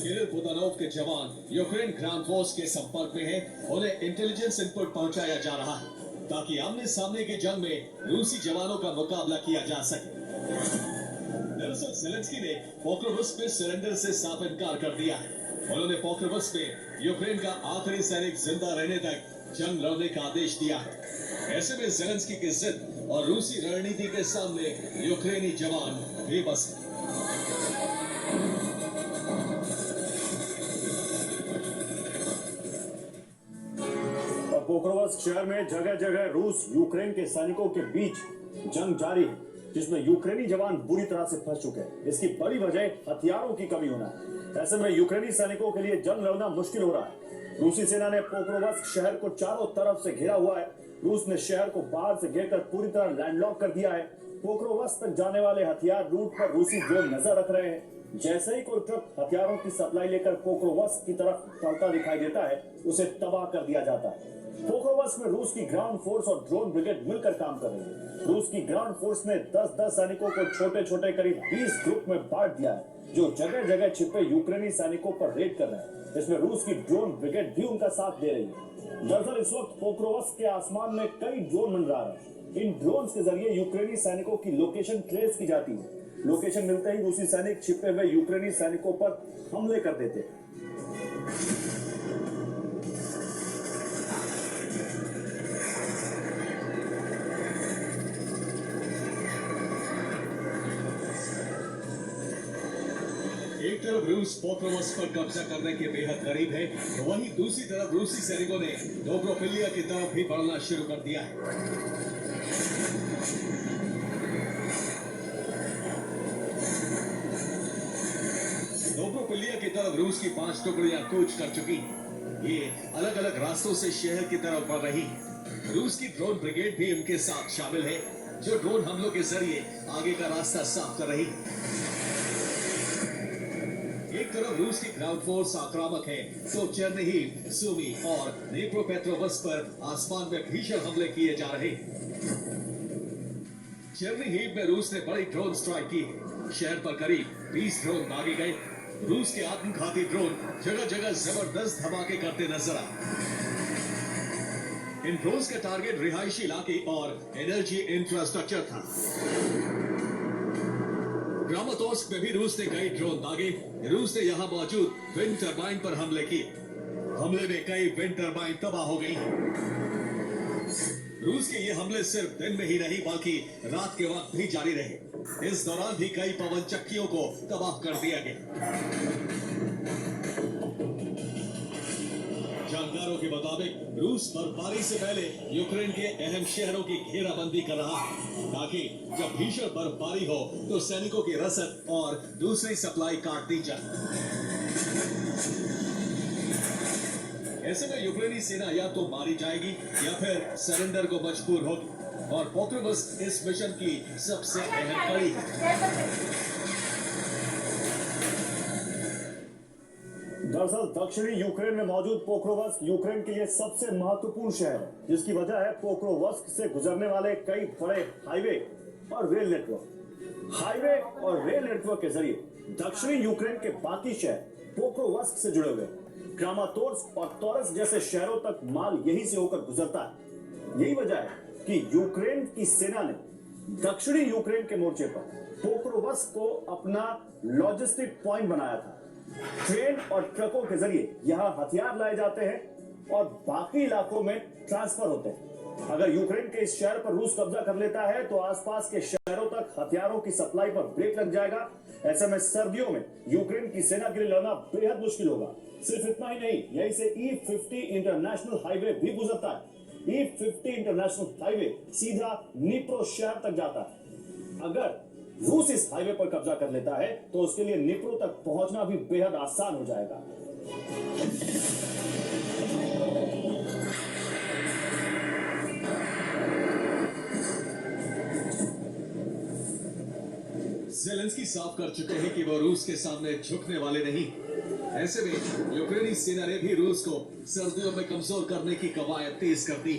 Kirill Budanov के जवान Ukraine ground force के संपर्क में हैं। उन्हें इंटेलिजेंस इनपुट पहुंचाया जा रहा है ताकि आमने सामने की जंग में रूसी जवानों का मुकाबला किया जा सके। दरअसल ज़ेलेंस्की ने पोक्रोवस्क में सरेंडर से साफ इनकार कर दिया है। उन्होंने पोक्रोवस्क में यूक्रेन का आखिरी सैनिक जिंदा रहने तक जंग लड़ने का आदेश दिया है। ऐसे में ज़ेलेंस्की की जिद और रूसी रणनीति के सामने यूक्रेनी जवान बेबस है। पोक्रोवस्क शहर में जगह जगह रूस यूक्रेन के सैनिकों के बीच जंग जारी है, जिसमें यूक्रेनी जवान बुरी तरह से फंस चुके हैं। इसकी बड़ी वजह हथियारों की कमी होना है। ऐसे में यूक्रेनी सैनिकों के लिए जंग लड़ना मुश्किल हो रहा है। रूसी सेना ने पोक्रोवस्क शहर को चारों तरफ से घेरा हुआ है। रूस ने शहर को बाहर से घेरकर पूरी तरह लैंडलॉक कर दिया है। पोक्रोवस्क तक जाने वाले हथियार रूट पर रूसी ड्रोन नजर रख रहे हैं। जैसे ही कोई ट्रक हथियारों की सप्लाई लेकर पोक्रोवस्क की तरफ चलता दिखाई देता है, उसे तबाह कर दिया जाता है। पोक्रोवस्क में रूस की ग्राउंड फोर्स और ड्रोन ब्रिगेड मिलकर काम कर रही है। रूस की ग्राउंड फोर्स ने 10-10 सैनिकों को छोटे छोटे करीब 20 ग्रुप में बांट दिया है, जो जगह जगह छिपे यूक्रेनी सैनिकों पर रेड कर रहे हैं। इसमें रूस की ड्रोन ब्रिगेड भी उनका साथ दे रही है। दरअसल इस वक्त पोक्रोवस्क के आसमान में कई ड्रोन मंडरा रहे हैं। इन ड्रोन के जरिए यूक्रेनी सैनिकों की लोकेशन ट्रेस की जाती है। लोकेशन मिलते ही रूसी सैनिक छिपे हुए यूक्रेनी सैनिकों पर हमले कर देते हैं। एक तरफ रूस पोक्रोवस्क पर कब्जा करने के बेहद करीब है, तो वहीं दूसरी तरफ रूसी सैनिकों ने डोब्रोपिलिया की तरफ भी बढ़ना शुरू कर दिया है। डोब्रोपिलिया की तरफ रूस की 5 टुकड़ियां कूच कर चुकी हैं। ये अलग अलग रास्तों से शहर की तरफ बढ़ रही है। रूस की ड्रोन ब्रिगेड भी उनके साथ शामिल है, जो ड्रोन हमलों के जरिए आगे का रास्ता साफ कर रही है। एक तरफ रूस की ग्राउंड फोर्स आक्रामक है, तो चेर्निहिव, सुमी और ड्नीप्रोपेट्रोव्स्क पर आसमान में भीषण हमले किए जा रहे हैं। चेर्निहिव में रूस ने बड़ी ड्रोन स्ट्राइक की है। शहर पर करीब 20 ड्रोन दागे गए। रूस के आत्मघाती ड्रोन जगह जगह जबरदस्त धमाके करते नजर आए। इन ड्रोन का टारगेट रिहायशी इलाके और एनर्जी इंफ्रास्ट्रक्चर था। क्रामातोर्स्क में भी रूस ने कई ड्रोन दागे। रूस ने यहां मौजूद विंड टरबाइन पर हमले किए। हमले में कई विंड टरबाइन तबाह हो गई। रूस के ये हमले सिर्फ दिन में ही नहीं, बल्कि रात के वक्त भी जारी रहे। इस दौरान भी कई पवन चक्कियों को तबाह कर दिया गया। जानकारों के मुताबिक रूस बर्फबारी से पहले यूक्रेन के अहम शहरों की घेराबंदी कर रहा है, ताकि जब भीषण बर्फबारी हो तो सैनिकों की रसद और दूसरी सप्लाई काट दी जाए। ऐसे में यूक्रेनी सेना या तो मारी जाएगी या फिर सरेंडर को मजबूर होगी, और पोक्रोवस्क इस मिशन की सबसे अहम कड़ी है। दरअसल दक्षिणी यूक्रेन में मौजूद पोक्रोवस्क यूक्रेन के लिए सबसे महत्वपूर्ण शहर है, जिसकी वजह है पोक्रोवस्क से गुजरने वाले कई बड़े हाईवे और रेल नेटवर्क। हाईवे और रेल नेटवर्क के जरिए दक्षिणी यूक्रेन के बाकी शहर पोक्रोवस्क से जुड़े हुए हैं। क्रामातोर्स्क और टोरस जैसे शहरों तक माल यहीं से होकर गुजरता है। यही वजह है कि यूक्रेन की सेना ने दक्षिणी यूक्रेन के मोर्चे पर पोक्रोवस्क को अपना लॉजिस्टिक पॉइंट बनाया था। ट्रेन और ट्रकों के जरिए यहाँ हथियार लाए जाते हैं और बाकी इलाकों में ट्रांसफर होते हैं। अगर यूक्रेन के इस शहर पर रूस कब्जा कर लेता है तो आसपास के शहरों तक हथियारों की सप्लाई पर ब्रेक लग जाएगा। ऐसे में सर्दियों में यूक्रेन की सेना के लिए लड़ना बेहद मुश्किल होगा। सिर्फ इतना ही नहीं, यहीं से E50 इंटरनेशनल हाईवे भी गुजरता है। E50 इंटरनेशनल हाईवे सीधा नीप्रो शहर तक जाता है। अगर रूस इस हाईवे पर कब्जा कर लेता है तो उसके लिए नीप्रो तक पहुंचना भी बेहद आसान हो जाएगा। ज़ेलेंस्की साफ कर चुके हैं कि वो रूस के सामने झुकने वाले नहीं। ऐसे में यूक्रेनी सेना ने भी रूस को सर्दियों में कमजोर करने की कवायद तेज कर दी।